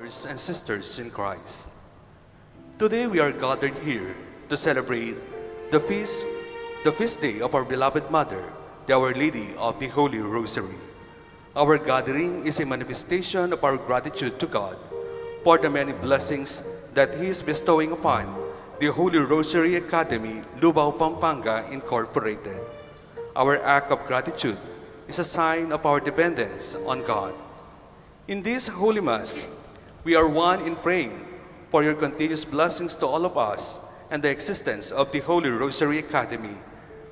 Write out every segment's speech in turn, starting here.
brothers and sisters in Christ. Today we are gathered here to celebrate the feast day of our beloved Mother, the Our Lady of the Holy Rosary. Our gathering is a manifestation of our gratitude to God for the many blessings that He is bestowing upon the Holy Rosary Academy, Lubao, Pampanga, Incorporated. Our act of gratitude is a sign of our dependence on God. In this Holy Mass, we are one in praying for your continuous blessings to all of us and the existence of the Holy Rosary Academy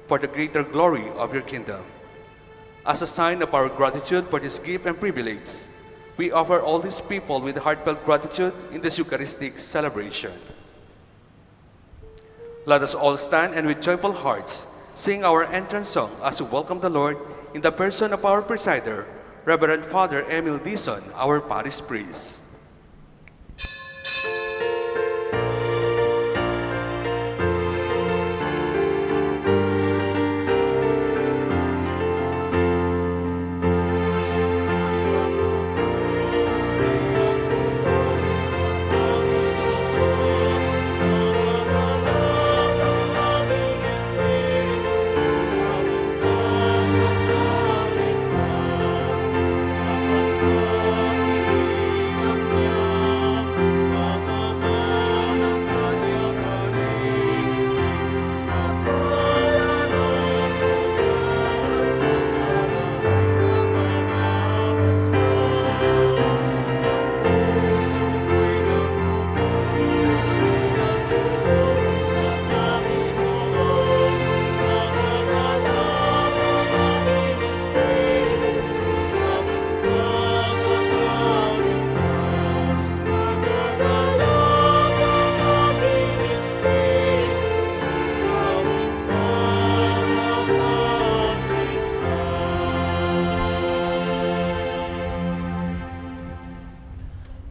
for the greater glory of your kingdom. As a sign of our gratitude for this gift and privilege, we offer all these people with heartfelt gratitude in this Eucharistic celebration. Let us all stand and with joyful hearts sing our entrance song as we welcome the Lord in the person of our presider, Reverend Father Emil Dizon, our parish priest.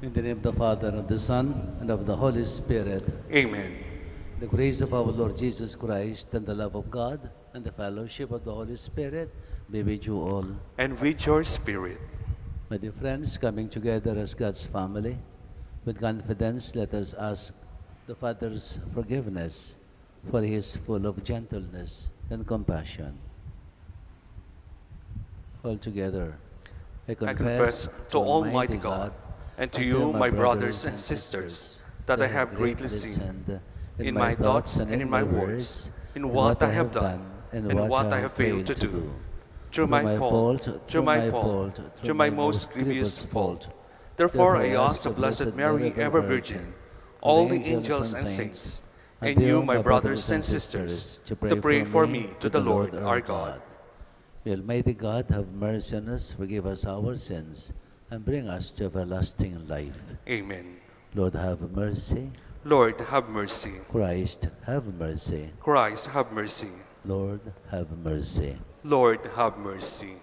In the name of the Father, and of the Son, and of the Holy Spirit. Amen. The grace of our Lord Jesus Christ, and the love of God, and the fellowship of the Holy Spirit be with you all. And with your spirit. My dear friends, coming together as God's family, with confidence, let us ask the Father's forgiveness, for He is full of gentleness and compassion. All together, I confess to Almighty God and to you, my brothers and sisters, that I have greatly sinned in my thoughts and in my words, in what I have done and what I have failed to do. Through my fault, through my most grievous fault. Therefore I ask the Blessed Mary, ever Virgin, all the angels and saints, and you, my brothers and sisters, to pray for me to the Lord our God. May Almighty God have mercy on us, forgive us our sins, and bring us to everlasting life. Amen. Lord, have mercy. Lord, have mercy. Christ, have mercy. Christ, have mercy. Lord, have mercy. Lord, have mercy.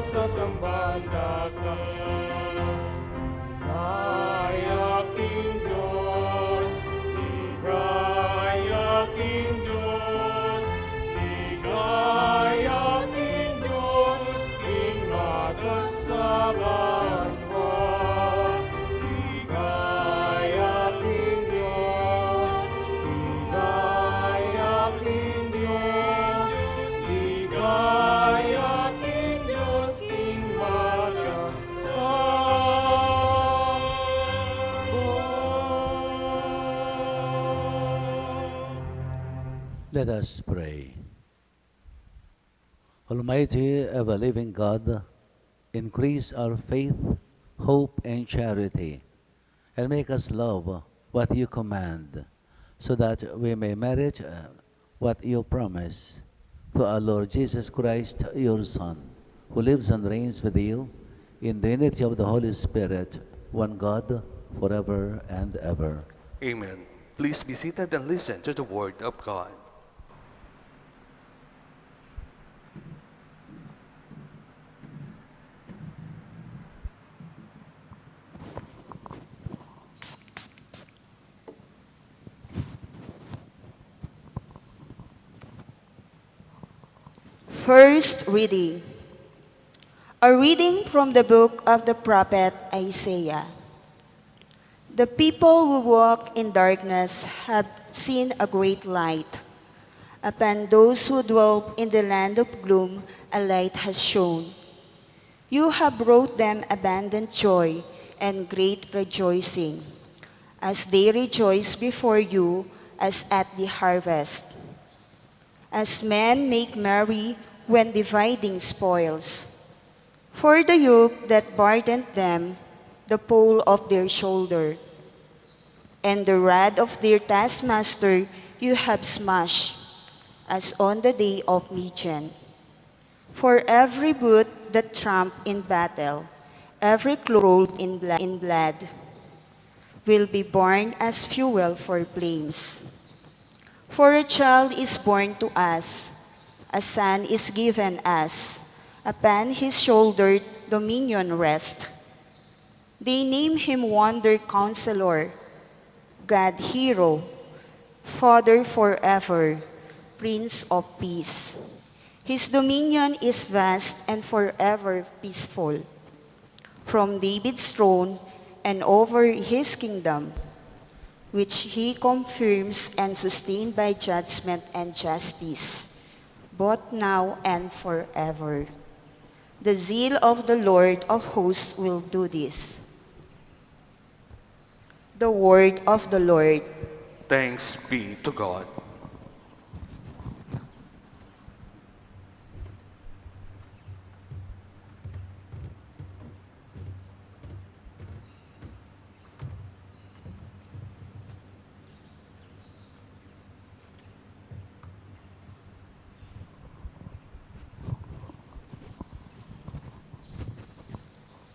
Sasambanda ka, ay aking Diyos, King Diyos. Let us pray. Almighty, ever-living God, increase our faith, hope, and charity, and make us love what you command, so that we may merit what you promise. Through our Lord Jesus Christ, your Son, who lives and reigns with you in the unity of the Holy Spirit, one God, forever and ever. Amen. Please be seated and listen to the word of God. First reading. A reading from the book of the prophet Isaiah. The people who walk in darkness have seen a great light. Upon those who dwell in the land of gloom, a light has shone. You have brought them abundant joy and great rejoicing, as they rejoice before you as at the harvest. As men make merry when dividing spoils. For the yoke that burdened them, the pole of their shoulder, and the rod of their taskmaster you have smashed, as on the day of Midian. For every boot that tramp in battle, every cloth in blood, will be burned as fuel for flames. For a child is born to us, a son is given us, upon his shoulder dominion rests. They name him Wonder Counselor, God Hero, Father forever, Prince of Peace. His dominion is vast and forever peaceful. From David's throne and over his kingdom, which he confirms and sustains by judgment and justice, both now and forever. The zeal of the Lord of hosts will do this. The word of the Lord. Thanks be to God.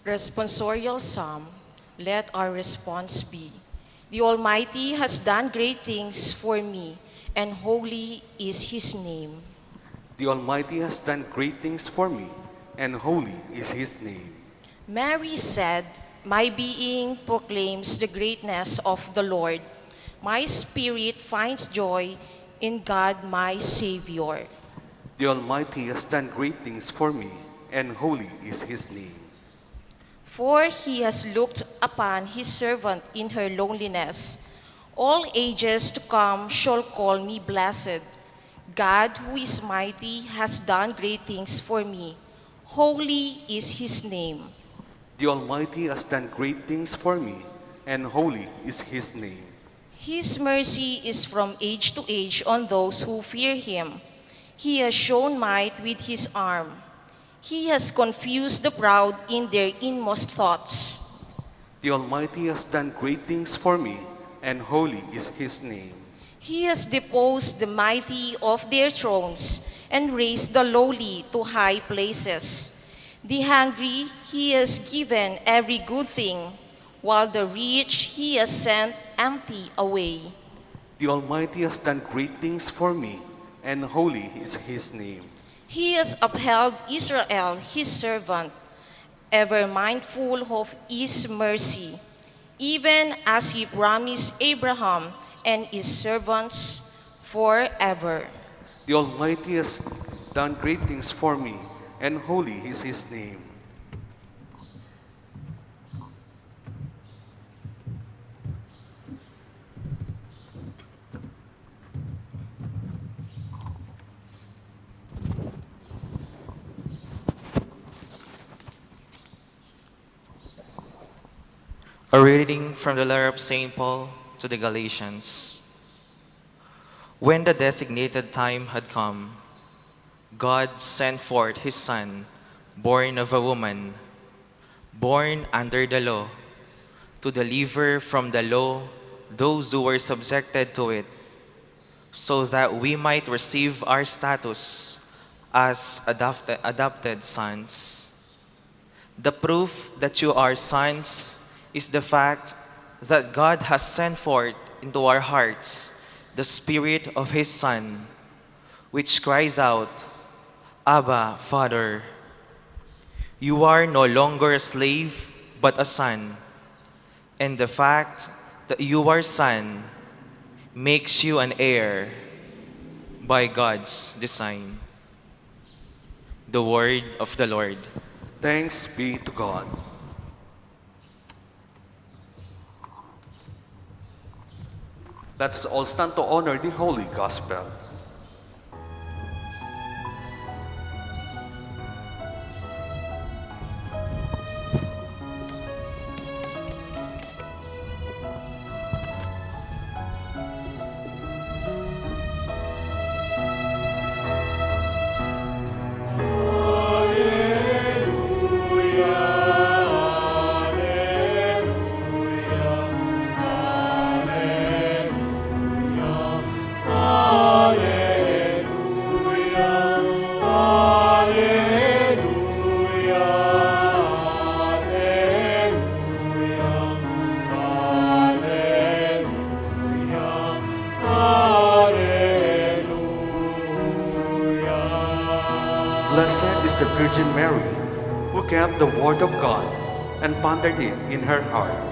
Responsorial Psalm, let our response be, the Almighty has done great things for me, and holy is his name. The Almighty has done great things for me, and holy is his name. Mary said, my being proclaims the greatness of the Lord. My spirit finds joy in God my Savior. The Almighty has done great things for me, and holy is his name. For he has looked upon his servant in her loneliness. All ages to come shall call me blessed. God, who is mighty, has done great things for me. Holy is his name. The Almighty has done great things for me, and holy is his name. His mercy is from age to age on those who fear him. He has shown might with his arm. He has confused the proud in their inmost thoughts. The Almighty has done great things for me, and holy is his name. He has deposed the mighty of their thrones and raised the lowly to high places. The hungry he has given every good thing, while the rich he has sent empty away. The Almighty has done great things for me, and holy is his name. He has upheld Israel, his servant, ever mindful of his mercy, even as he promised Abraham and his servants forever. The Almighty has done great things for me, and holy is his name. A reading from the letter of St. Paul to the Galatians. When the designated time had come, God sent forth his Son, born of a woman, born under the law, to deliver from the law those who were subjected to it, so that we might receive our status as adopted sons. The proof that you are sons is the fact that God has sent forth into our hearts the Spirit of his Son, which cries out, Abba, Father. You are no longer a slave, but a son. And the fact that you are son makes you an heir by God's design. The word of the Lord. Thanks be to God. Let us all stand to honor the Holy Gospel. Blessed is the Virgin Mary, who kept the Word of God and pondered it in her heart.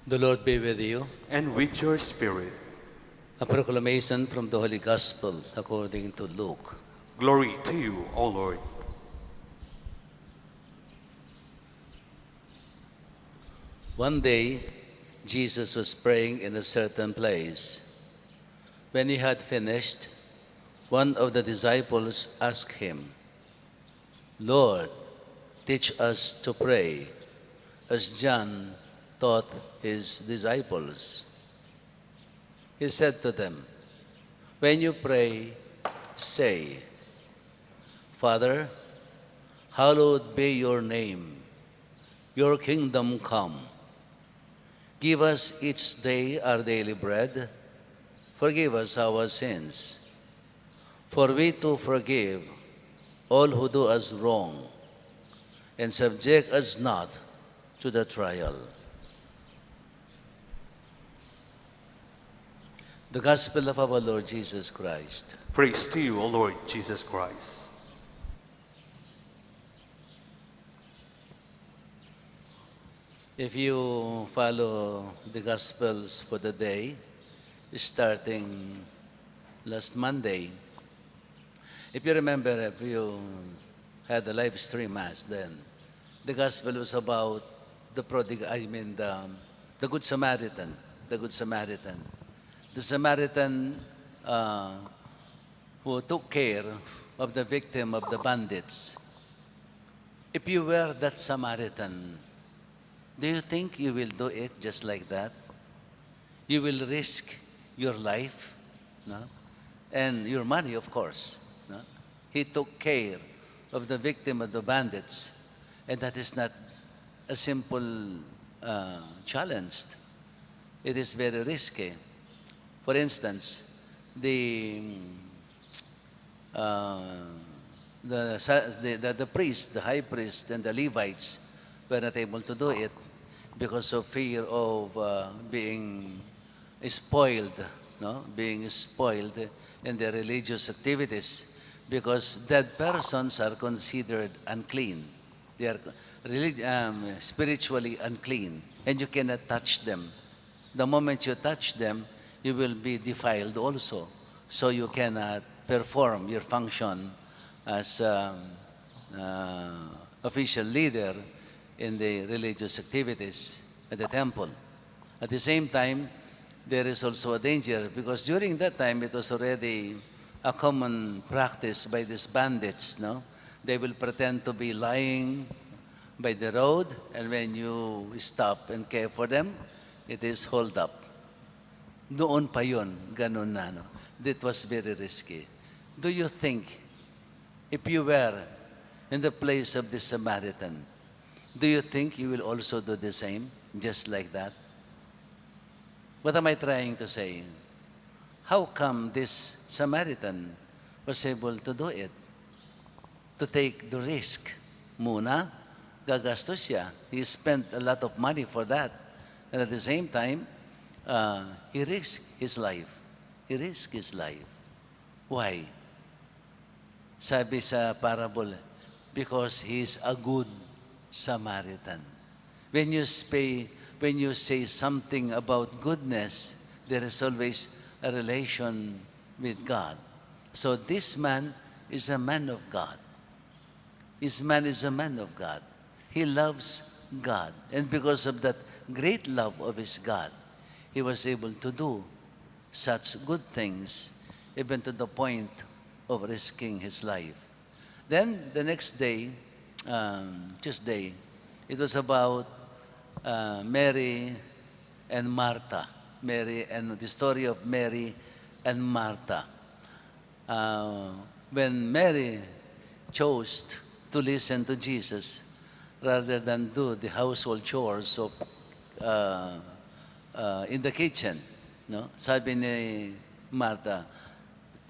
The Lord be with you. And with your spirit. A proclamation from the Holy Gospel according to Luke. Glory to you, O Lord. One day, Jesus was praying in a certain place. When he had finished, one of the disciples asked him, Lord, teach us to pray, as John taught his disciples. He said to them, when you pray, say, Father, hallowed be your name. Your kingdom come. Give us each day our daily bread. Forgive us our sins, for we too forgive all who do us wrong, and subject us not to the trial. The Gospel of our Lord Jesus Christ. Praise to you, O Lord Jesus Christ. If you follow the Gospels for the day, starting last Monday, if you remember, if you had the live stream Mass then, the Gospel was about the Good Samaritan, the Good Samaritan. The Samaritan who took care of the victim of the bandits. If you were that Samaritan, do you think you will do it just like that? You will risk your life, no? And your money, of course. No? He took care of the victim of the bandits, and that is not a simple challenge. It is very risky. For instance, the uh, the priest, the high priest, and the Levites were not able to do it because of fear of being spoiled, no, being spoiled in their religious activities, because dead persons are considered unclean. They are spiritually unclean, and you cannot touch them. The moment you touch them, you will be defiled also. So you cannot perform your function as official leader in the religious activities at the temple. At the same time, there is also a danger because during that time it was already a common practice by these bandits, no? They will pretend to be lying by the road, and when you stop and care for them, it is hold up. Noon pa yun, ganun na, no? That was very risky. Do you think, if you were in the place of the Samaritan, do you think you will also do the same, just like that? What am I trying to say? How come this Samaritan was able to do it? To take the risk. Muna, gagastos siya. He spent a lot of money for that. And at the same time, he risked his life. He risked his life. Why? Sabi sa parable, because he is a good Samaritan. When you say something about goodness, there is always a relation with God. So this man is a man of God. This man is a man of God. He loves God. And because of that great love of his God, he was able to do such good things, even to the point of risking his life. Then the next day, Tuesday, it was about Mary and Martha. Mary and the story of Mary and Martha. When Mary chose to listen to Jesus rather than do the household chores of, in the kitchen, no? Sabi ni Martha,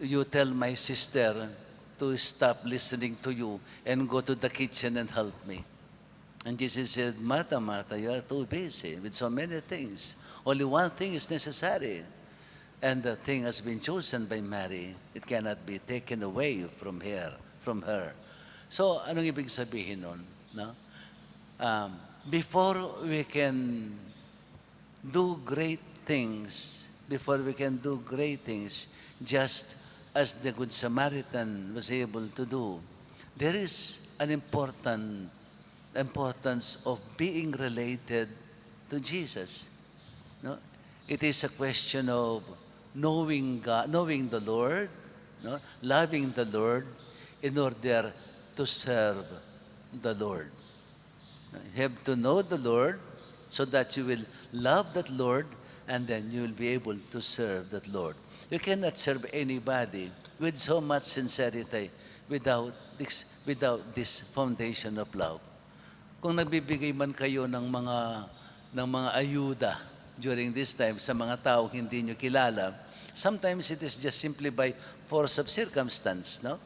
you tell my sister to stop listening to you and go to the kitchen and help me. And Jesus said, Martha, Martha, you are too busy with so many things. Only one thing is necessary. And the thing has been chosen by Mary. It cannot be taken away from her. So, anong ibig sabihin nun? No? Before we can do great things, just as the Good Samaritan was able to do, there is an importance of being related to Jesus. No? It is a question of knowing God, knowing the Lord, no? Loving the Lord in order to serve the Lord. You have to know the Lord so that you will love that Lord, and then you will be able to serve that Lord. You cannot serve anybody with so much sincerity without this foundation of love. Kung nagbibigay man kayo ng mga ayuda during this time sa mga tao hindi nyo kilala, sometimes it is just simply by force of circumstance, no?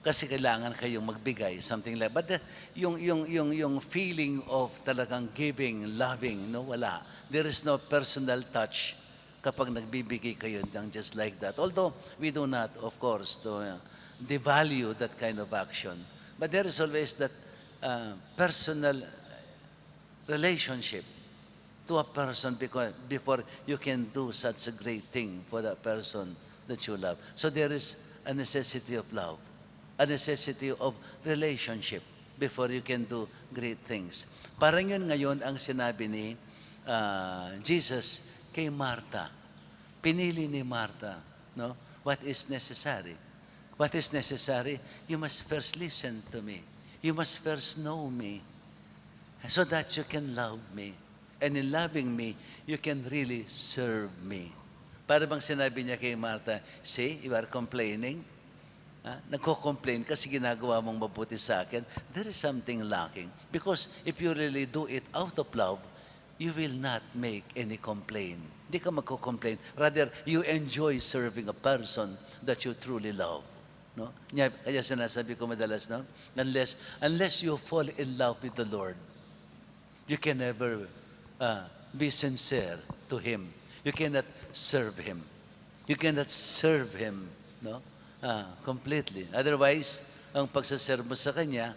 Kasi kailangan kayong magbigay, something like. But yung feeling of talagang giving, loving, no, wala. There is no personal touch kapag nagbibigay kayo ng just like that. Although we do not, of course, devalue that kind of action. But there is always that personal relationship to a person before you can do such a great thing for that person that you love. So there is a necessity of love, a necessity of relationship before you can do great things. Parang yun ngayon ang sinabi ni Jesus kay Martha. Pinili ni Martha, no? What is necessary? What is necessary? You must first listen to me. You must first know me so that you can love me. And in loving me, you can really serve me. Para bang sinabi niya kay Martha, see, you are complaining. Nagko-complain kasi ginagawa mong mabuti sa akin. There is something lacking. Because if you really do it out of love, you will not make any complaint. Hindi ka magko-complain. Rather, you enjoy serving a person that you truly love. No? Kaya sinasabi ko madalas, no? Unless you fall in love with the Lord, you can never be sincere to Him. You cannot serve Him. You cannot serve Him, no? Completely. Otherwise, ang pagsaserve mo sa Kanya,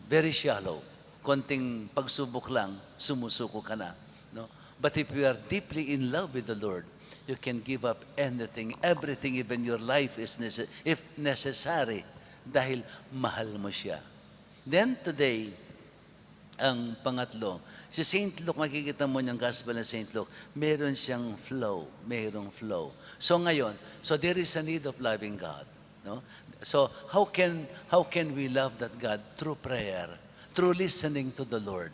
very shallow. Konting pagsubok lang, sumusuko ka na. No? But if you are deeply in love with the Lord, you can give up anything, everything, even your life if necessary, dahil mahal mo siya. Then today, ang pangatlo, si St. Luke, makikita mo yung Gospel ng St. Luke, meron siyang flow, mayroong flow. So ngayon, so there is a need of loving God. No? So how can we love that God? Through prayer, through listening to the Lord,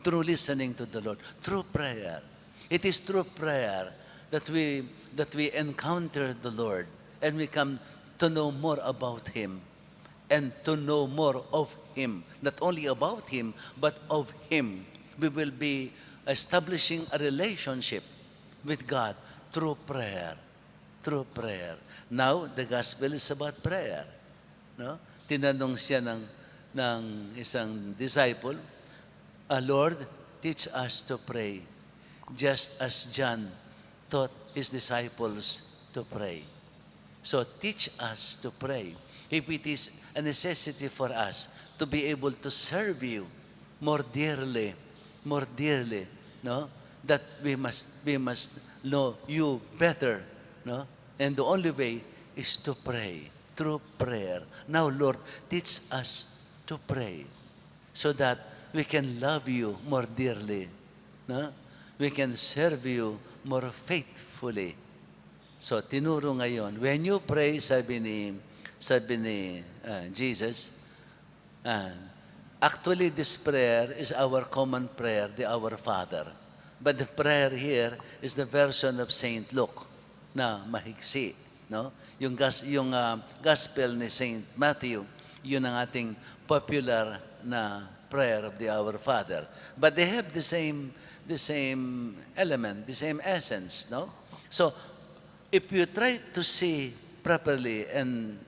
through listening to the Lord, through prayer. It is through prayer that we encounter the Lord and we come to know more about Him and to know more of Him. Not only about Him, but of Him. We will be establishing a relationship with God through prayer. Through prayer. Now, the gospel is about prayer. No? Tinanong siya ng isang disciple, Lord, teach us to pray, just as John taught his disciples to pray. So teach us to pray. If it is a necessity for us to be able to serve you more dearly, no? That we must know you better, no? And the only way is to pray, through prayer. Now, Lord, teach us to pray so that we can love you more dearly, no? We can serve you more faithfully. So, tinuro ngayon, when you pray, sabi ni Jesus, actually this prayer is our common prayer, the Our Father. But the prayer here is the version of St. Luke na mahigsi, no? Yung gospel ni St. Matthew, yun ang ating popular na prayer of the Our Father. But they have the same element, the same essence, no? So, if you try to see properly and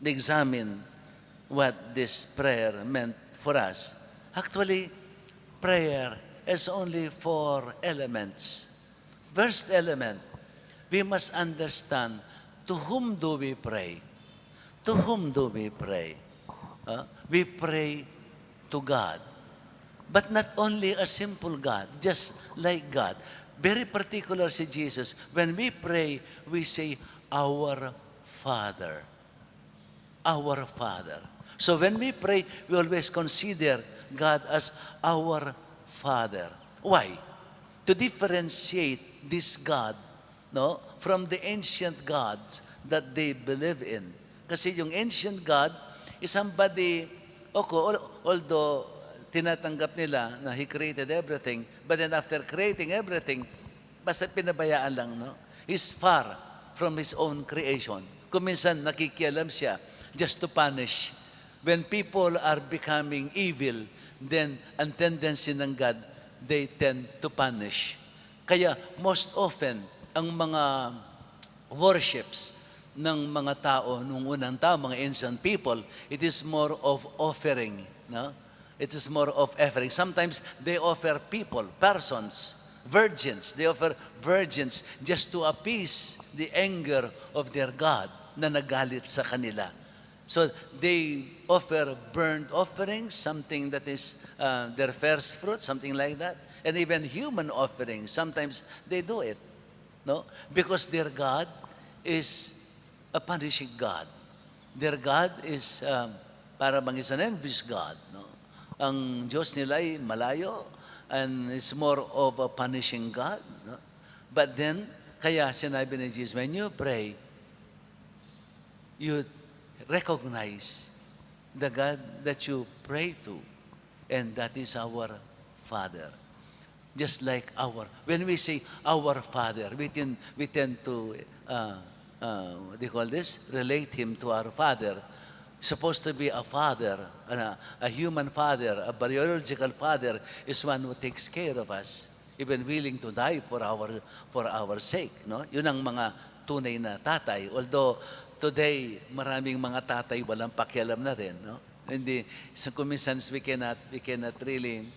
examine what this prayer meant for us, actually, prayer has only 4 elements. First element, we must understand to whom do we pray? To whom do we pray? We pray to God. But not only a simple God, just like God. Very particular si Jesus. When we pray, we say, Our Father. Our Father. So when we pray, we always consider God as our Father. Why? To differentiate this God, no, from the ancient gods that they believe in. Kasi yung ancient God is somebody, although tinatanggap nila na He created everything, but then after creating everything, basta pinabayaan lang, no? He's far from His own creation. Kung minsan nakikialam siya just to punish. When people are becoming evil, then ang tendency ng God, they tend to punish. Kaya most often, ang mga worships ng mga tao, nung unang tao, mga ancient people, it is more of offering, no? It is more of offering. Sometimes they offer people, persons, virgins. They offer virgins just to appease the anger of their God na nagalit sa kanila. So they offer burnt offerings, something that is their first fruit, something like that. And even human offerings, sometimes they do it, no? Because their God is a punishing God. Their God is para bang is an envious God, no? Ang Diyos nila ay malayo and it's more of a punishing God, no? But then, kaya sinabi ni Jesus, when you pray, you recognize the God that you pray to, and that is our Father. Just like when we say our Father, we tend to, what do you call this? Relate Him to our Father. Supposed to be a father, a human father, a biological father is one who takes care of us. even willing to die for our sake, no? Yun ang mga tunay na tatay. Although today maraming mga tatay walang pakialam na rin, no? Hindi, so minsan we cannot really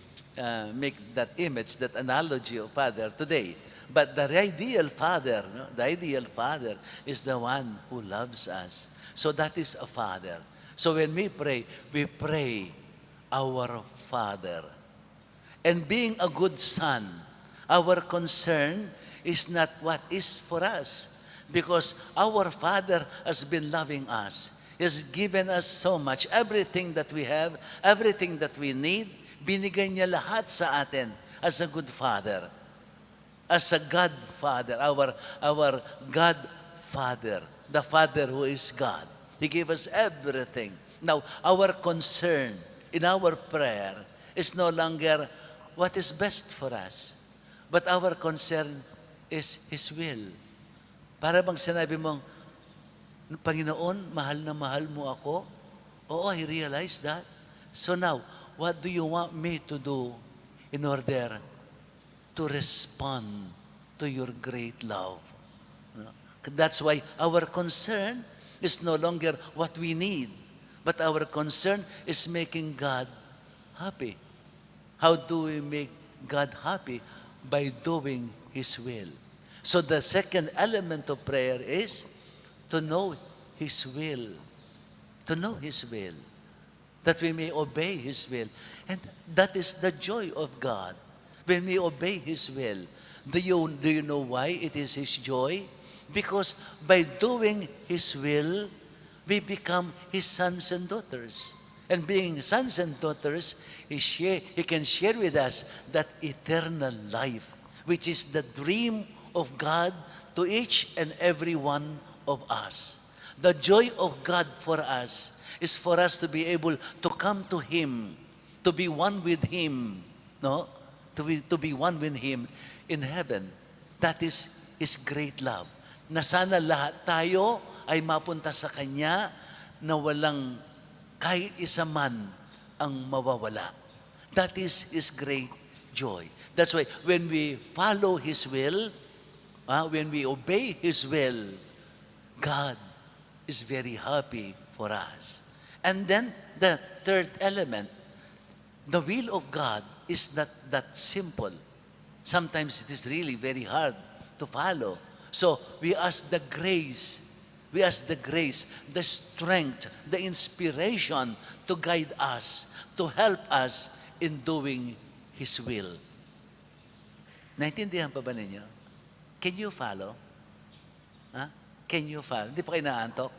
make that image, that analogy of father today. But the ideal father, no? The ideal father is the one who loves us. So that is a father. So when we pray, our Father. And being a good son, our concern is not what is for us. Because our Father has been loving us. He has given us so much. Everything that we have, everything that we need, binigay niya lahat sa atin as a good Father. As a God Father, our God Father, the Father who is God. He gave us everything. Now, our concern in our prayer is no longer what is best for us, but our concern is His will. Para bang sinabi mong, Panginoon, mahal na mahal mo ako? Oo, I realize that. So now, what do you want me to do in order to respond to your great love? No? That's why our concern is no longer what we need, but our concern is making God happy. How do we make God happy? By doing His will. So the second element of prayer is to know His will. To know His will. That we may obey His will. And that is the joy of God. When we obey His will. Do you know why it is His joy? Because by doing His will, we become His sons and daughters. And being sons and daughters, He can share with us that eternal life, which is the dream of God to each and every one of us. The joy of God for us is for us to be able to come to Him, to be one with Him, no? To be one with Him in heaven. That is His great love. Na sana lahat tayo ay mapunta sa Kanya na walang kahit isa man ang mawawala. That is His great joy. That's why when we follow His will, when we obey His will, God is very happy for us. And then the third element, the will of God is not that simple. Sometimes it is really very hard to follow. So we ask the grace, the strength, the inspiration to guide us, to help us in doing His will. Naintindihan pa ba ninyo? Can you follow? Can you follow? Hindi pa kayo naantok?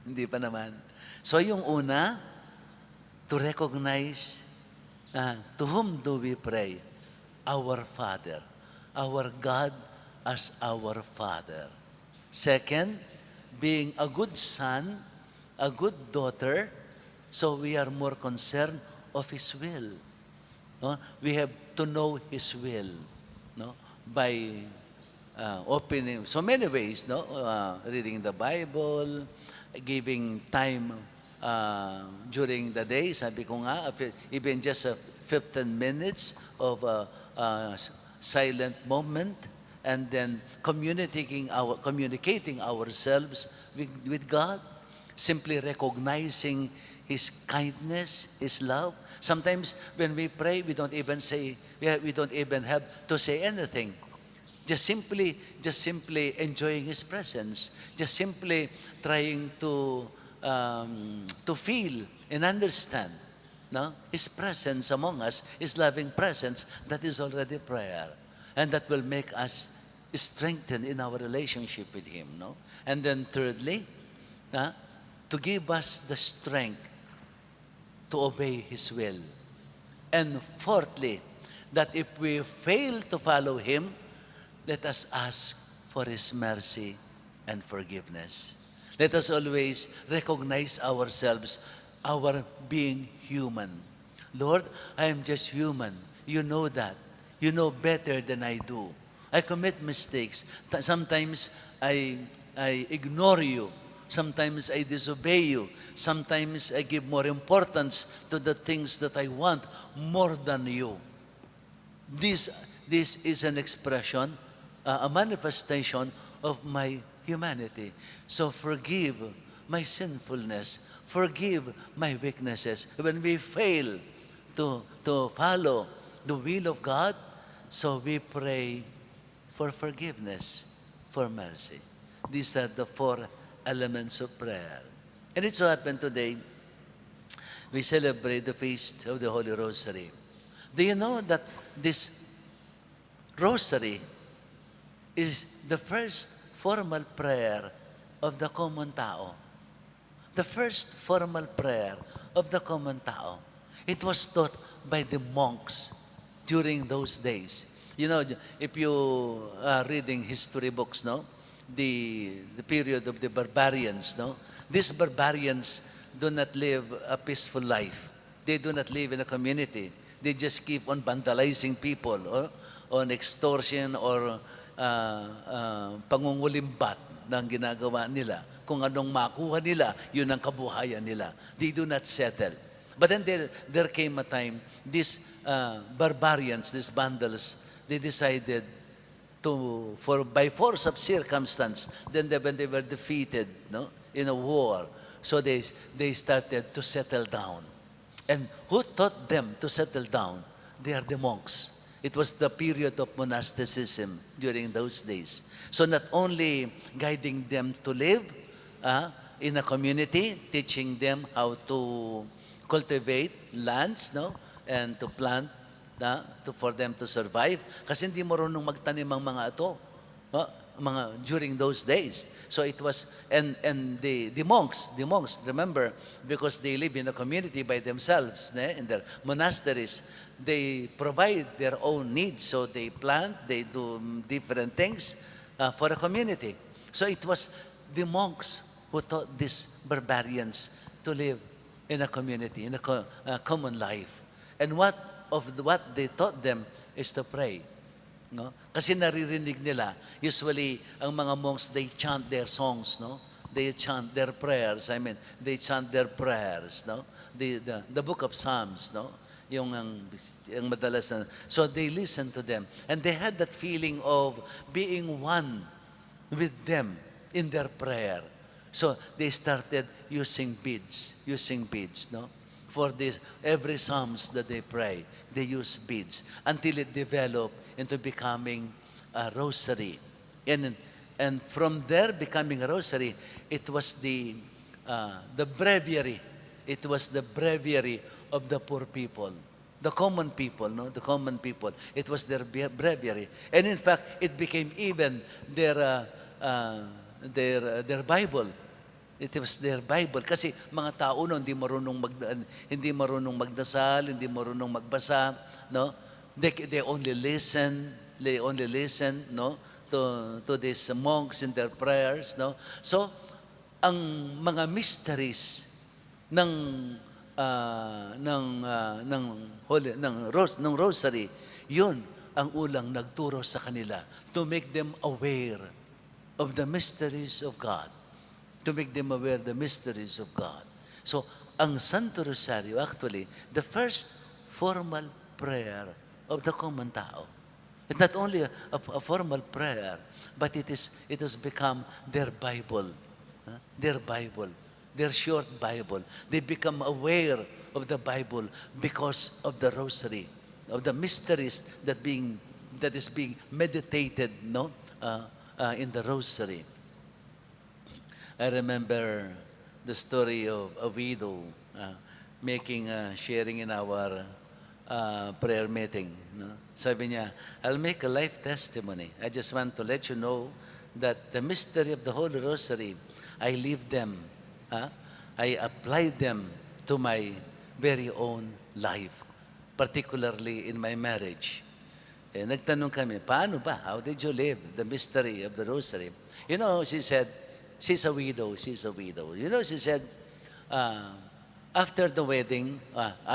Hindi pa naman. So yung una, to recognize, to whom do we pray? Our Father. Our God as our Father. Second, being a good son, a good daughter, so we are more concerned of His will. No? We have to know His will, no? By opening so many ways, no? Reading the Bible, giving time during the day. Sabi ko nga, even just 15 minutes of silent moment, and then communicating ourselves with God, simply recognizing His kindness, His love. Sometimes when we pray, we don't even have to say anything. Just simply enjoying His presence. Just simply trying to feel and understand, no? His presence among us, His loving presence. That is already prayer, and that will make us strengthen in our relationship with Him, no? And then thirdly, to give us the strength to obey His will. And fourthly, that if we fail to follow Him, let us ask for His mercy and forgiveness. Let us always recognize ourselves, our being human. Lord, I am just human. You know that. You know better than I do. I commit mistakes. Sometimes I ignore You. Sometimes I disobey You. Sometimes I give more importance to the things that I want more than You. this is an expression, a manifestation of my humanity. So forgive my sinfulness, forgive my weaknesses. When we fail to follow the will of God, so we pray for forgiveness, for mercy. These are the four elements of prayer. And it so happened today, we celebrate the feast of the Holy Rosary. Do you know that this Rosary is the first formal prayer of the common tao? The first formal prayer of the common tao. It was taught by the monks during those days. You know, if you are reading history books, no, the period of the barbarians, no, these barbarians do not live a peaceful life. They do not live in a community. They just keep on vandalizing people, or on extortion, or pangungulimbat ng ginagawa nila. Kung anong makuha nila, yun ang kabuhayan nila. They do not settle. But then there came a time, these barbarians, these vandals, they decided by force of circumstance, then when they were defeated, no, in a war, so they started to settle down. And who taught them to settle down? They are the monks. It was the period of monasticism during those days. So not only guiding them to live in a community, teaching them how to cultivate lands, no, and to plant, for them to survive. Kasi hindi marunong magtanim ang mga ito, during those days. So it was, and the monks, remember, because they live in a community by themselves, in their monasteries, they provide their own needs. So they plant, they do different things for a community. So it was the monks who taught these barbarians to live in a community, in a common life. And what they taught them is to pray. No? Kasi naririnig nila, usually, ang mga monks, they chant their songs, no? They chant their prayers, they chant their prayers, no? The book of Psalms, no? Yung madalas na. So they listened to them. And they had that feeling of being one with them in their prayer. So they started using beads, no? For this, every Psalms that they pray, they use beads until it developed into becoming a rosary. And from there becoming a rosary, it was the breviary. It was the breviary of the poor people, the common people, no? The common people. It was their breviary. And in fact, it became even their Bible. It was their Bible. Kasi mga tao noon hindi marunong magdasal, hindi marunong magbasa, no? They only listen, no, to these monks in their prayers, no? So ang mga mysteries ng rosary, yun ang ulang nagturo sa kanila to make them aware of the mysteries of God. To make them aware the mysteries of God. So, ang Santo Rosario, actually, the first formal prayer of the common tao. It's not only a formal prayer, but it has become their Bible. Their Bible. Their short Bible. They become aware of the Bible because of the Rosary, of the mysteries that is being meditated, no, in the Rosary. I remember the story of a widow sharing in our prayer meeting. No? Sabi niya, I'll make a life testimony. I just want to let you know that the mystery of the Holy Rosary, I live them. I apply them to my very own life, particularly in my marriage. Nagtanong kami, paano ba? How did you live the mystery of the Rosary? You know, she said, she's a widow. You know, she said, after the wedding,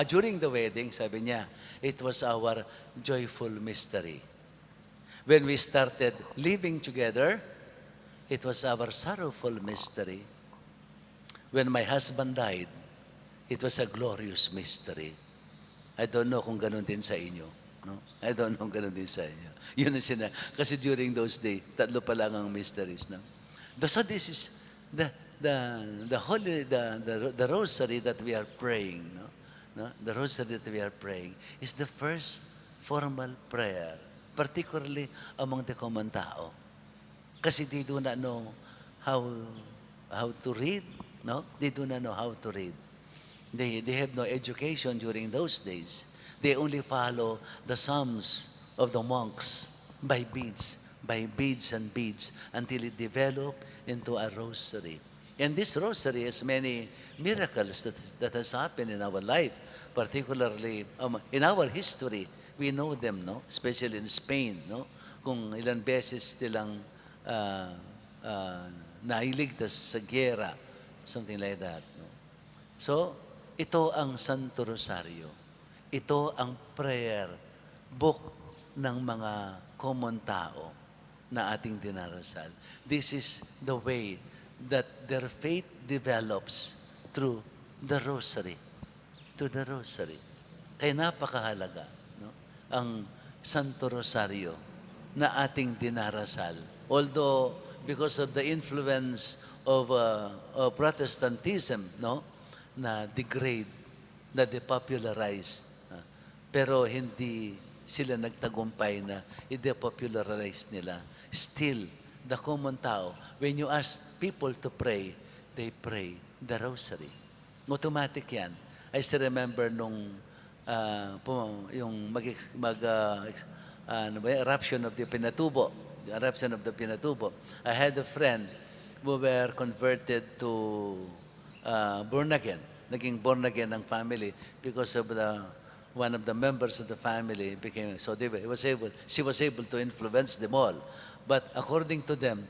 during the wedding, sabi niya, it was our joyful mystery. When we started living together, it was our sorrowful mystery. When my husband died, it was a glorious mystery. I don't know kung ganun din sa inyo. No? I don't know, ganun din sa inyo. Yun ang kasi during those days, tatlo pa lang ang mysteries. No? So this is the the rosary that we are praying. No? The rosary that we are praying is the first formal prayer, particularly among the common tao. Kasi they do not know how to read. No? They do not know how to read. They have no education during those days. They only follow the psalms of the monks by beads and beads, until it developed into a rosary. And this rosary has many miracles that has happened in our life, particularly in our history. We know them, no? Especially in Spain, no? Kung ilan beses nilang nailigtas sa giyera, something like that. No? So, ito ang Santo Rosario. Ito ang prayer book ng mga common tao na ating dinarasal. This is the way that their faith develops through the Rosary. To the Rosary. Kaya napakahalaga, no? Ang Santo Rosario na ating dinarasal. Although, because of the influence of Protestantism, no? Na degrade, na depopularize. Pero hindi sila nagtagumpay na i-depopularize nila. Still, the common tao, when you ask people to pray, they pray the rosary. Automatic yan. I still remember nung yung eruption of the Pinatubo. The eruption of the Pinatubo. I had a friend who were converted to born again. Naging born again ng family because of one of the members of the family became, so she was able to influence them all. But according to them,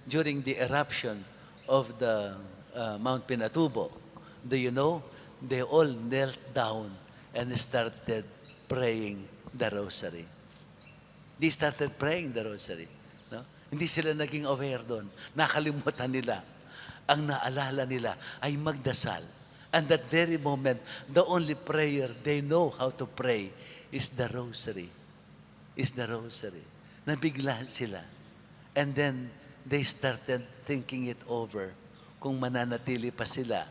during the eruption of the Mount Pinatubo, do you know, they all knelt down and started praying the rosary. They started praying the rosary. No? Hindi sila naging aware doon. Nakalimutan nila. Ang naalala nila ay magdasal. And that very moment, the only prayer they know how to pray is the rosary. Is the rosary. Nabigla sila. And then, they started thinking it over kung mananatili pa sila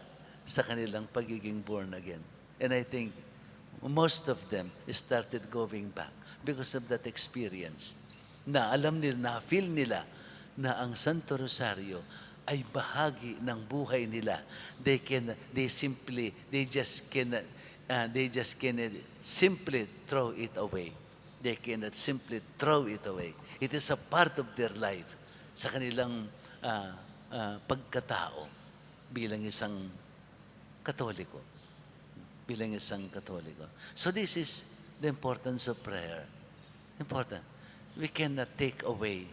sa kanilang pagiging born again. And I think most of them started going back because of that experience. Na alam nila, na-feel nila na ang Santo Rosario ay bahagi ng buhay nila. They just cannot simply throw it away. They cannot simply throw it away. It is a part of their life sa kanilang pagkatao bilang isang Katoliko. Bilang isang Katoliko. So this is the importance of prayer. Important. We cannot take away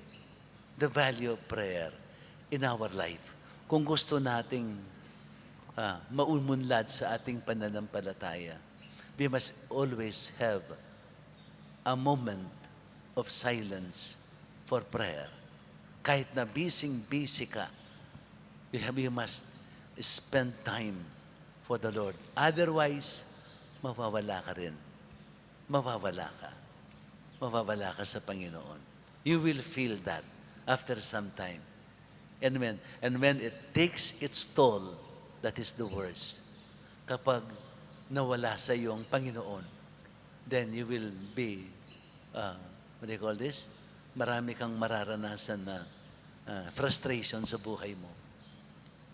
the value of prayer in our life. Kung gusto nating maumunlad sa ating pananampalataya, we must always have a moment of silence for prayer. Kahit na busy ka, you must spend time for the Lord. Otherwise, mawawala ka rin. Mawawala ka. Mawawala ka sa Panginoon. You will feel that after some time. And when it takes its toll, that is the worst. Kapag nawala sa iyo ang Panginoon, then you will be, what do you call this? Marami kang mararanasan na frustration sa buhay mo.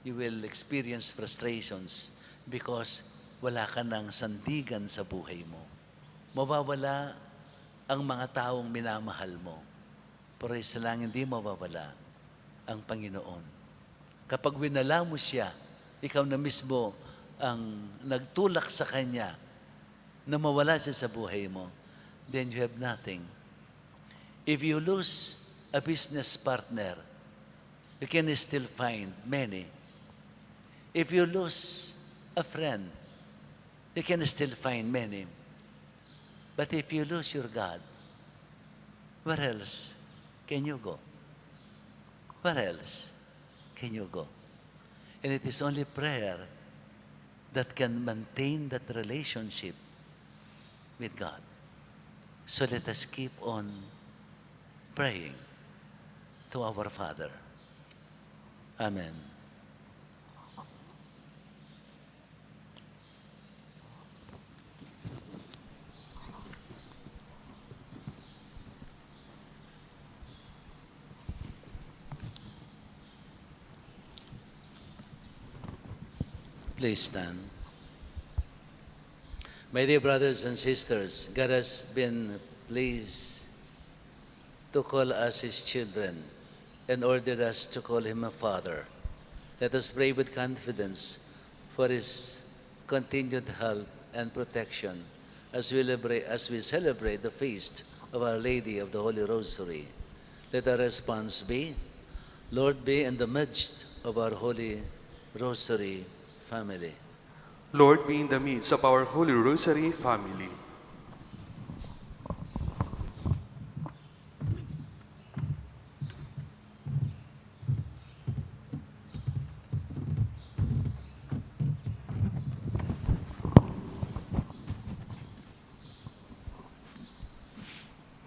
You will experience frustrations because wala ka ng sandigan sa buhay mo. Mawawala ang mga taong minamahal mo. Pero isa lang, hindi mawawala ang Panginoon. Kapag winala mo siya, ikaw na mismo ang nagtulak sa Kanya na mawala siya sa buhay mo, then you have nothing. If you lose a business partner, you can still find many. If you lose a friend, you can still find many. But if you lose your God, where else can you go? Where else can you go? And it is only prayer that can maintain that relationship with God. So let us keep on praying to our Father. Amen. Please stand. My dear brothers and sisters, God has been pleased to call us His children and ordered us to call Him a Father. Let us pray with confidence for His continued help and protection as we celebrate the feast of Our Lady of the Holy Rosary. Let our response be, Lord, be in the midst of our Holy Rosary family. Lord, be in the midst of our Holy Rosary family.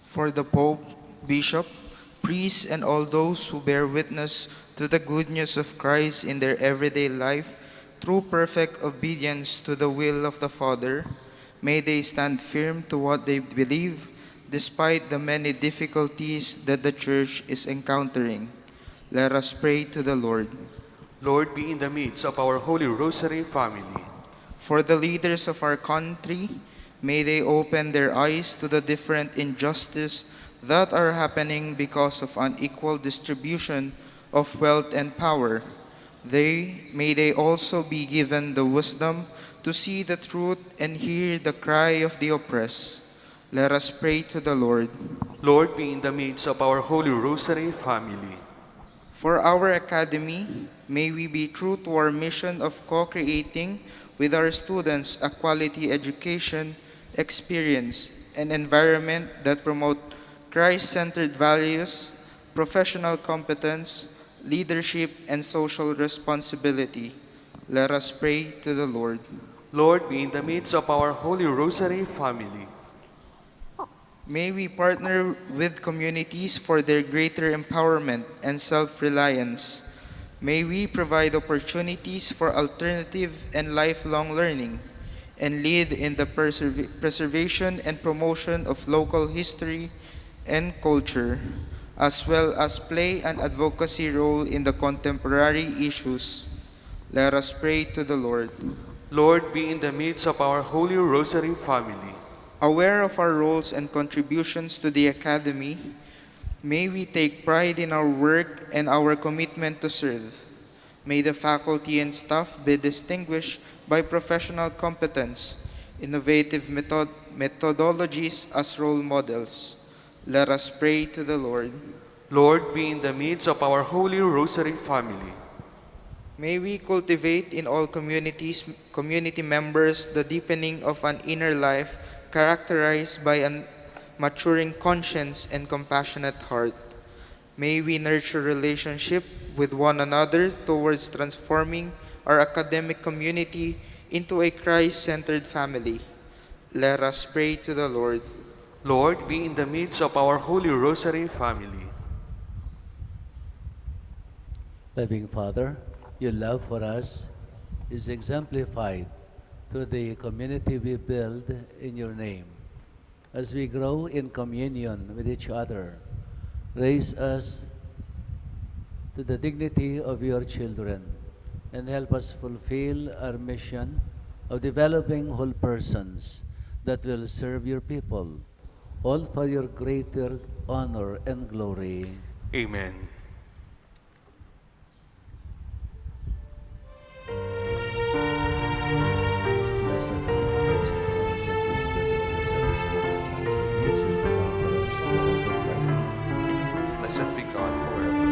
For the Pope, Bishop, priests, and all those who bear witness to the good news of Christ in their everyday life, through perfect obedience to the will of the Father, may they stand firm to what they believe, despite the many difficulties that the Church is encountering. Let us pray to the Lord. Lord, be in the midst of our Holy Rosary family. For the leaders of our country, may they open their eyes to the different injustices that are happening because of unequal distribution of wealth and power. May they also be given the wisdom to see the truth and hear the cry of the oppressed. Let us pray to the Lord. Lord, be in the midst of our Holy Rosary family. For our Academy, may we be true to our mission of co-creating with our students a quality education, experience, and environment that promote Christ-centered values, professional competence, leadership, and social responsibility. Let us pray to the Lord. Lord, be in the midst of our Holy Rosary family. May we partner with communities for their greater empowerment and self-reliance. May we provide opportunities for alternative and lifelong learning and lead in the preservation and promotion of local history and culture, as well as play an advocacy role in the contemporary issues. Let us pray to the Lord. Lord, be in the midst of our Holy Rosary family. Aware of our roles and contributions to the Academy, may we take pride in our work and our commitment to serve. May the faculty and staff be distinguished by professional competence, innovative methodologies as role models. Let us pray to the Lord. Lord, be in the midst of our Holy Rosary family. May we cultivate in all community members the deepening of an inner life characterized by a maturing conscience and compassionate heart. May we nurture relationship with one another towards transforming our academic community into a Christ-centered family. Let us pray to the Lord. Lord, be in the midst of our Holy Rosary family. Loving Father, your love for us is exemplified through the community we build in your name. As we grow in communion with each other, raise us to the dignity of your children and help us fulfill our mission of developing whole persons that will serve your people, all for your greater honor and glory. Amen. Blessed be God forever.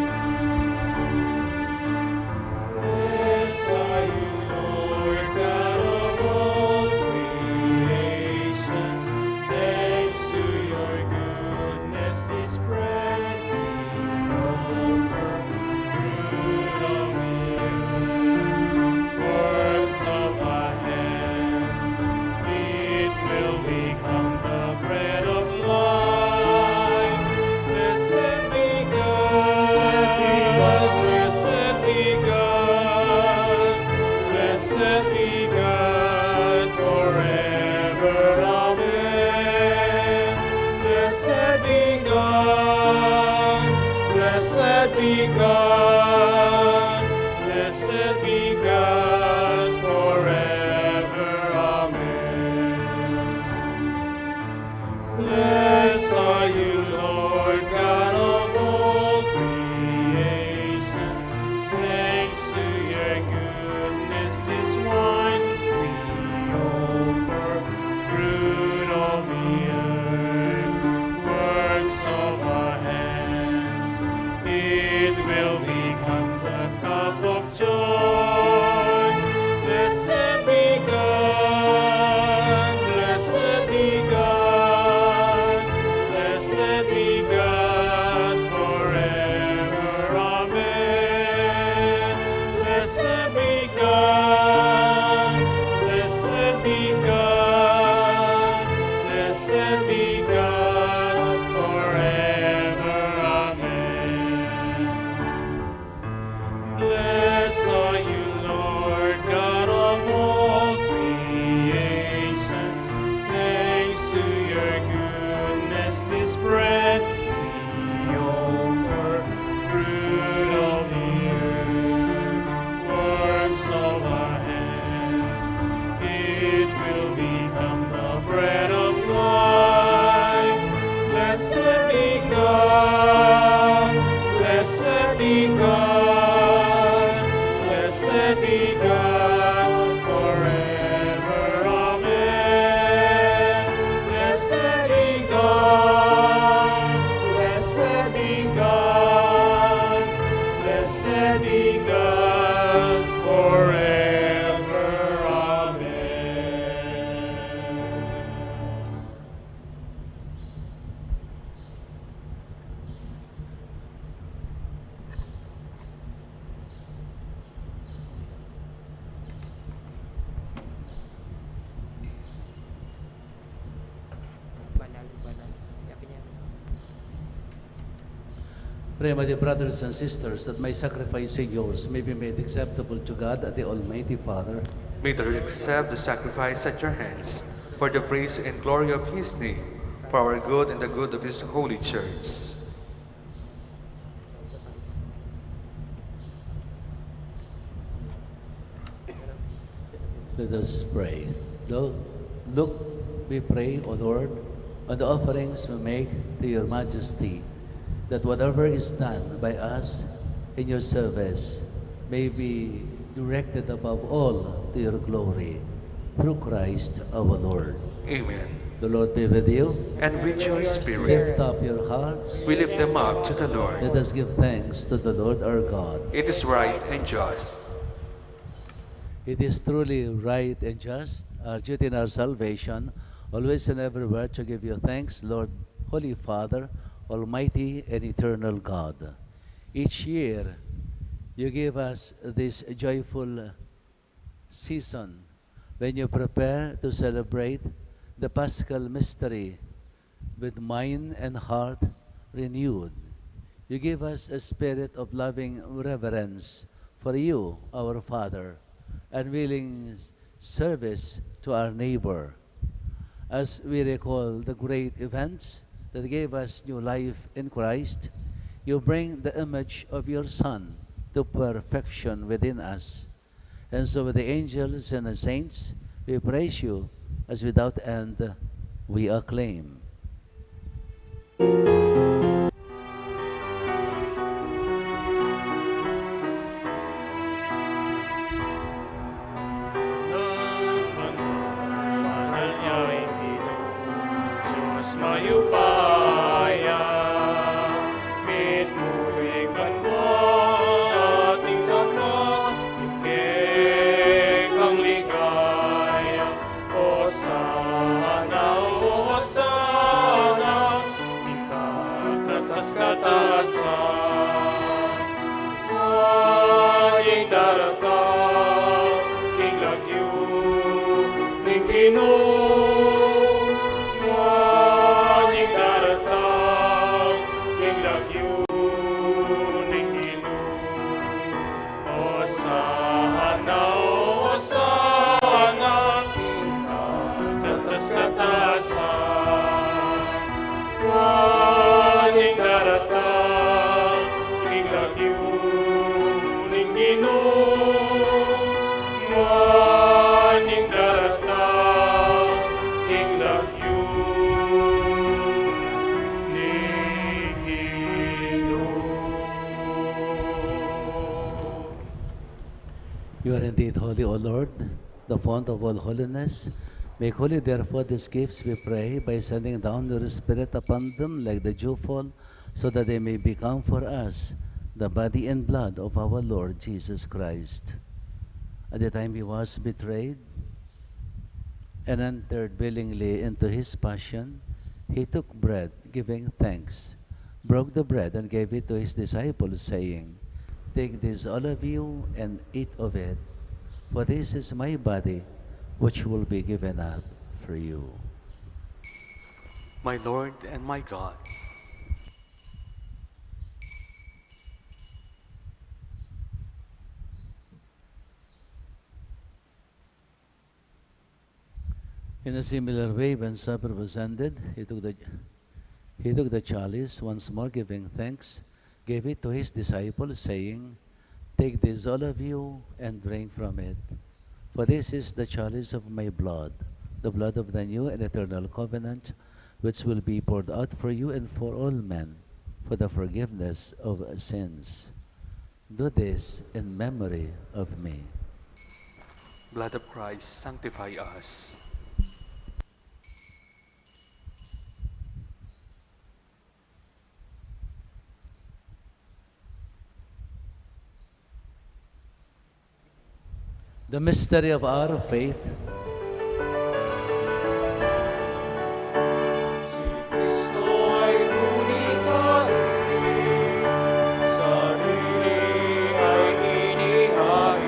Blessed are you, Lord God of all creation. Thanks to your goodness, this bread we offer. be God, blessed be God forever. Amen. Blessed are you, Lord God of all creation. Thanks to your goodness, this wine we offer, fruit of the earth, works of our hands. It will become the cup of joy. Blessed be God, blessed be God, blessed be God forever. Amen. Blessed be God, blessed be God, blessed be God forever. Amen. Blessed are you, Lord God of all creation. Thanks to your goodness, this bread we offer, fruit of the earth, works of our hands. It will become the bread of life. Blessed be God, blessed be God, blessed be God forever. Amen. Blessed be God, blessed be God, blessed be God forever. Amen. Pray, my dear brothers and sisters, that my sacrifice and yours may be made acceptable to God, the Almighty Father. May the Lord accept the sacrifice at your hands for the praise and glory of his name, for our good and the good of his holy church. Let us pray. Look, we pray, O Lord, on the offerings we make to your majesty, that whatever is done by us in your service may be directed above all to your glory, through Christ our Lord. Amen. The Lord be with you. And with your spirit, Lift up your hearts. we lift them up to the Lord. Let us give thanks to the Lord our God. It is right and just. It is truly right and just, our duty and our salvation, always and everywhere to give you thanks, Lord, Holy Father, Almighty and eternal God. Each year, you give us this joyful season when you prepare to celebrate the Paschal mystery with mind and heart renewed. You give us a spirit of loving reverence for you, our Father, and willing service to our neighbor. As we recall the great events that gave us new life in Christ, you bring the image of your Son to perfection within us. And so with the angels and the saints, we praise you as without end we acclaim. Mayupaya, mitmuig banmo, ating Ama, ikek ang ligaya. Hosana, Hosana, ikakatas-katasan. Kanyang daratang, king lagyu, ning Ginoo. Katasan, kanyang daratang, king lagyu. You are indeed holy, O Lord, the fount of all holiness. Make holy, therefore, these gifts, we pray, by sending down your Spirit upon them like the dewfall, so that they may become for us the body and blood of our Lord Jesus Christ. At the time he was betrayed and entered willingly into his passion, he took bread, giving thanks, broke the bread, and gave it to his disciples, saying, "Take this, all of you, and eat of it, for this is my body, which will be given up for you." My Lord and my God, In a similar way, when supper was ended, he took the chalice, once more giving thanks, gave it to his disciples, saying, "Take this, all of you, and drink from it. For this is the chalice of my blood, the blood of the new and eternal covenant, which will be poured out for you and for all men, for the forgiveness of sins. Do this in memory of me." blood of Christ, sanctify us. The mystery of our faith. Si Kristo ay dunitahin, sarili ay inihain,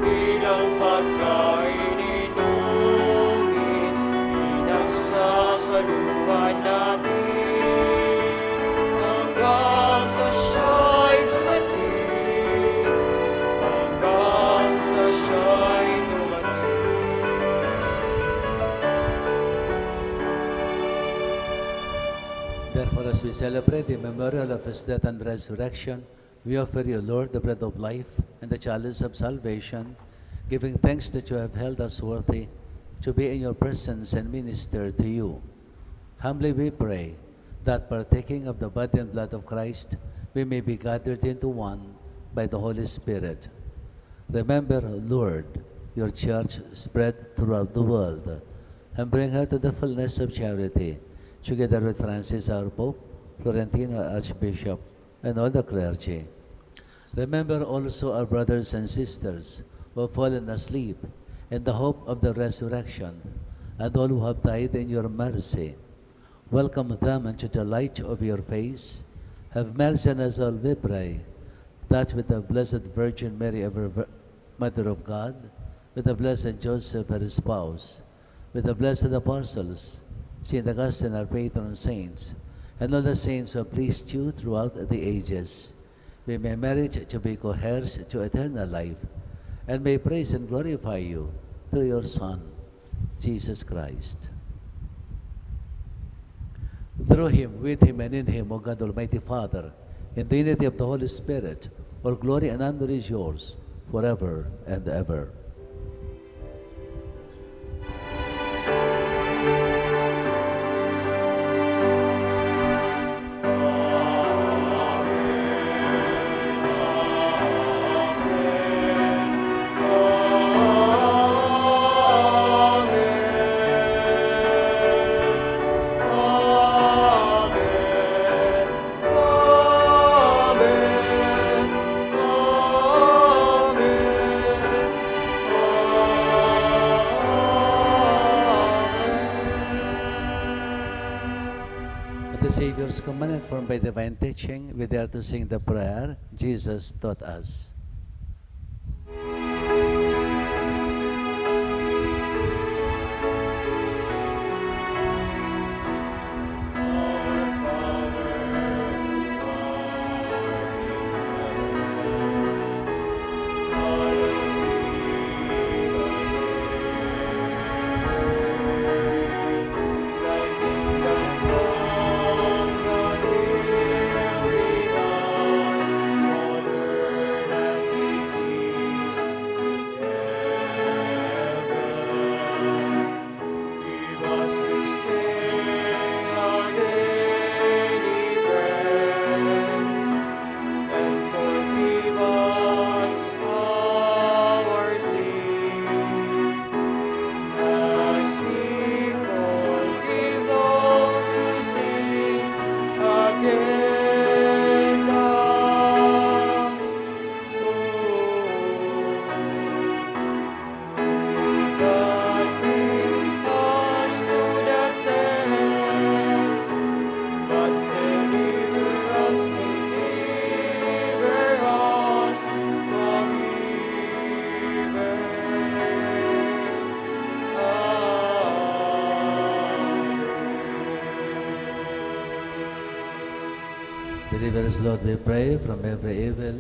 bilang pagkain inumin, pinagsasaluhan natin, hanggang sa siya'y dumating, hanggang sa siya'y dumating. Therefore, as we celebrate the memorial of his death and resurrection, we offer you, Lord, the bread of life and the chalice of salvation, giving thanks that you have held us worthy to be in your presence and minister to you. Humbly we pray that, partaking of the body and blood of Christ, we may be gathered into one by the Holy Spirit. Remember, Lord, your church spread throughout the world, and bring her to the fullness of charity, together with Francis our Pope, Florentino Archbishop, and all the clergy. Remember also our brothers and sisters who have fallen asleep in the hope of the resurrection, and all who have died in your mercy. Welcome them into the light of your face. Have mercy on us all, we pray, that with the Blessed Virgin Mary, ever Mother of God, with the Blessed Joseph, her spouse, with the blessed apostles, Saint Augustine, our patron saints, and all the saints who have pleased you throughout the ages, we may merit to be co-heirs to eternal life, and may praise and glorify you through your Son, Jesus Christ. Through him, with him, and in him, O God, Almighty Father, in the unity of the Holy Spirit, all glory and honor is yours, forever and ever. At the Savior's command, informed by divine teaching, we dare to sing the prayer Jesus taught us. Deliver us, Lord, we pray, from every evil.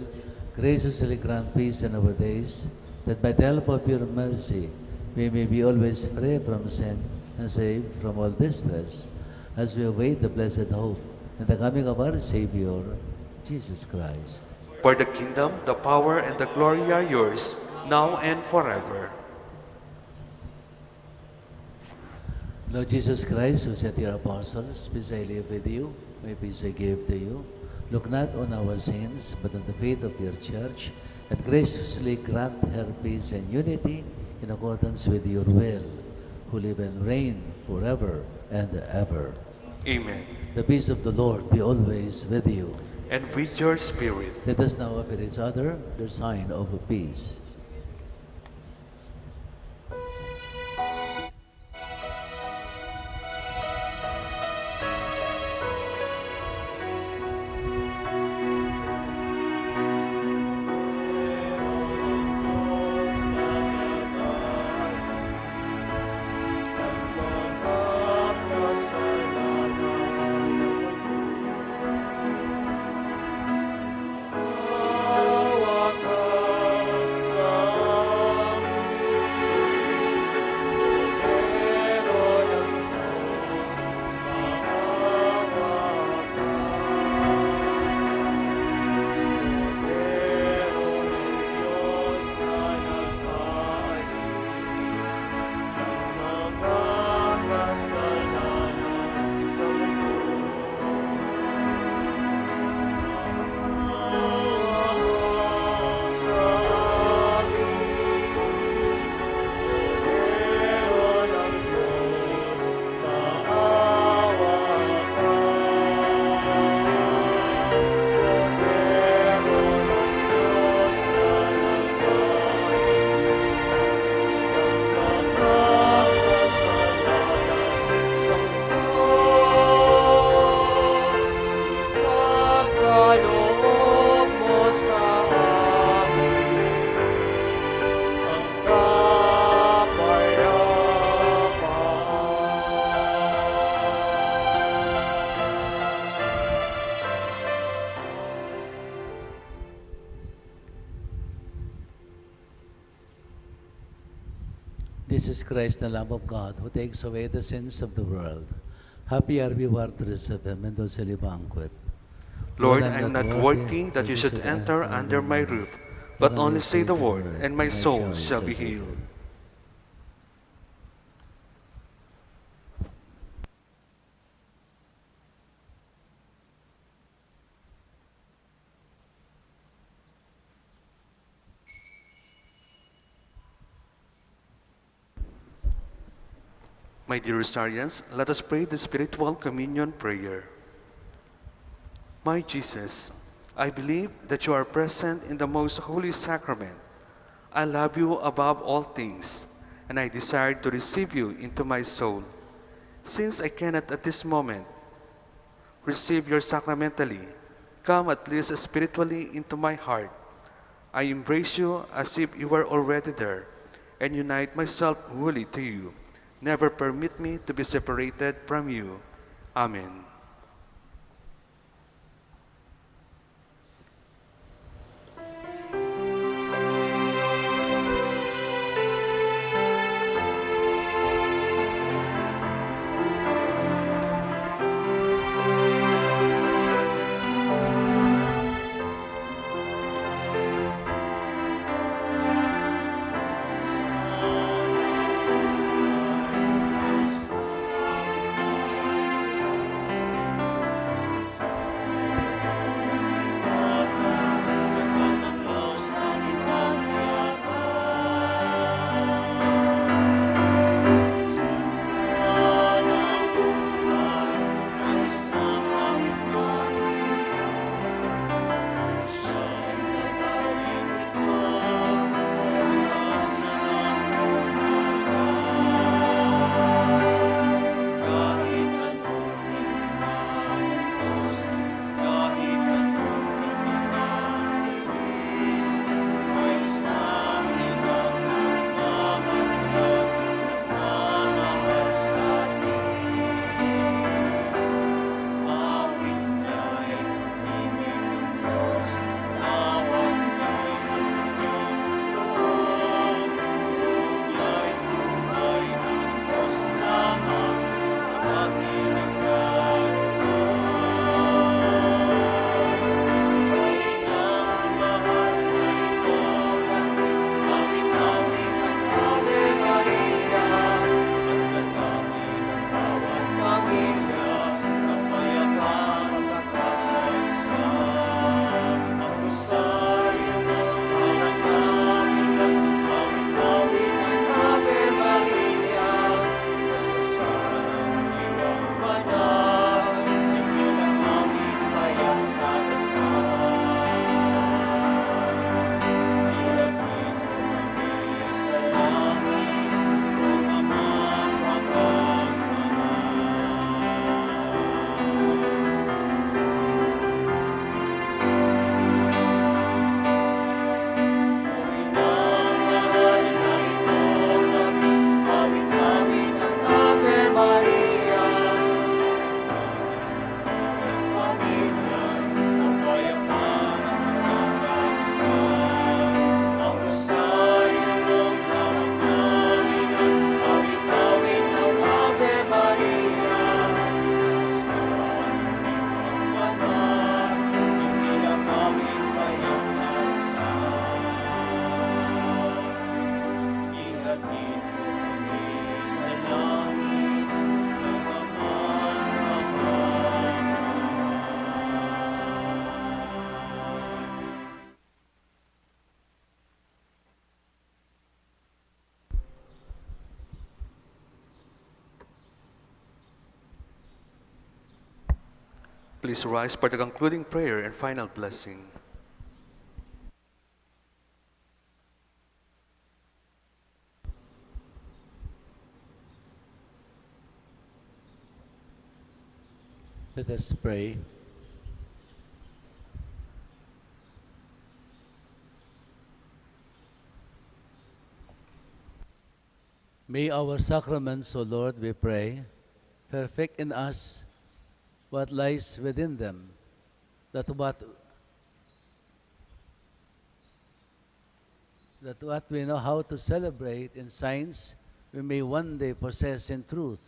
Graciously grant peace in our days, that by the help of your mercy we may be always free from sin and saved from all distress, as we await the blessed hope and the coming of our Savior, Jesus Christ. For the kingdom, the power, and the glory are yours, now and forever. Lord Jesus Christ, who said to your apostles, "Peace I leave with you, my peace I give to you," look not on our sins, but on the faith of your church, and graciously grant her peace and unity in accordance with your will, who live and reign forever and ever. Amen. The peace of the Lord be always with you. And with your spirit. Let us now offer each other the sign of peace. This is Christ, the Lamb of God, who takes away the sins of the world. Happy are we who are to receive him in the holy banquet. Lord, I am not worthy that you should enter under my roof, but only say the word, and my soul shall be healed. My dear Rosarians, let us pray the spiritual communion prayer. My Jesus, I believe that you are present in the most holy sacrament. I love you above all things, and I desire to receive you into my soul. Since I cannot at this moment receive you sacramentally, come at least spiritually into my heart. I embrace you as if you were already there, and unite myself wholly to you. Never permit me to be separated from you. Amen. Please rise for the concluding prayer and final blessing. Let us pray. May our sacraments, O Lord, we pray, perfect in us what lies within them, that what we know how to celebrate in signs, we may one day possess in truth,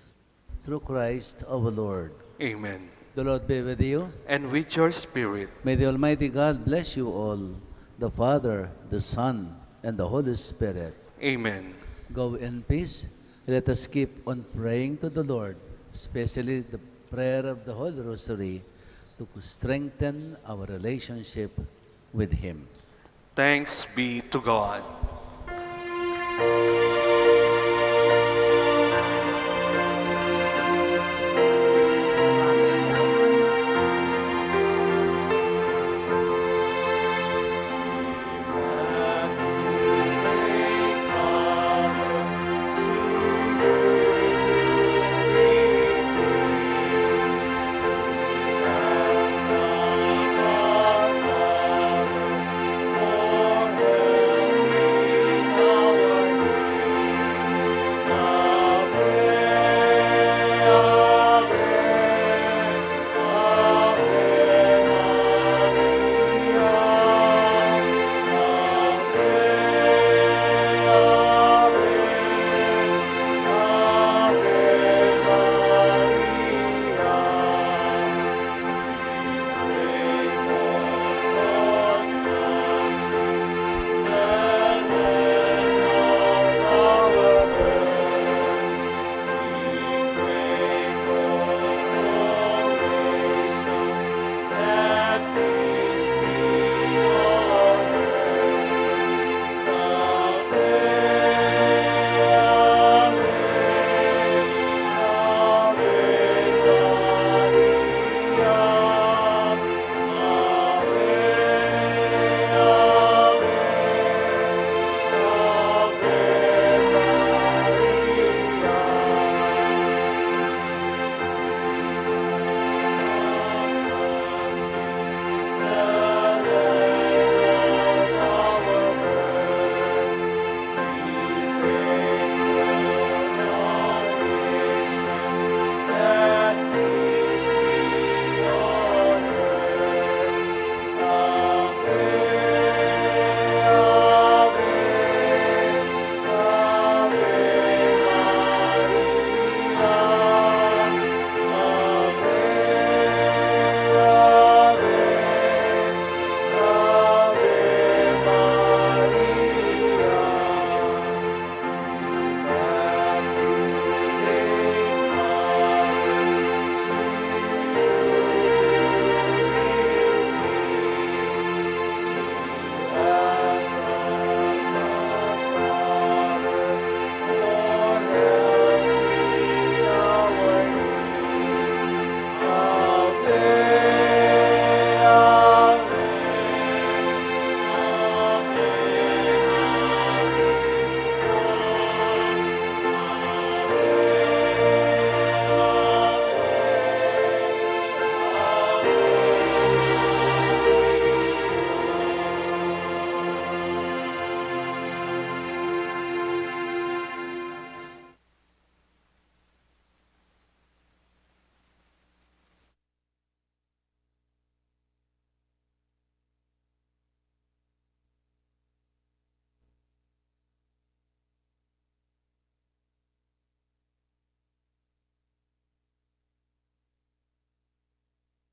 through Christ our Lord. Amen. The Lord be with you. And with your spirit. May the Almighty God bless you all, the Father, the Son, and the Holy Spirit. Amen. Go in peace. Let us keep on praying to the Lord, especially the prayer of the Holy Rosary, to strengthen our relationship with Him. Thanks be to God.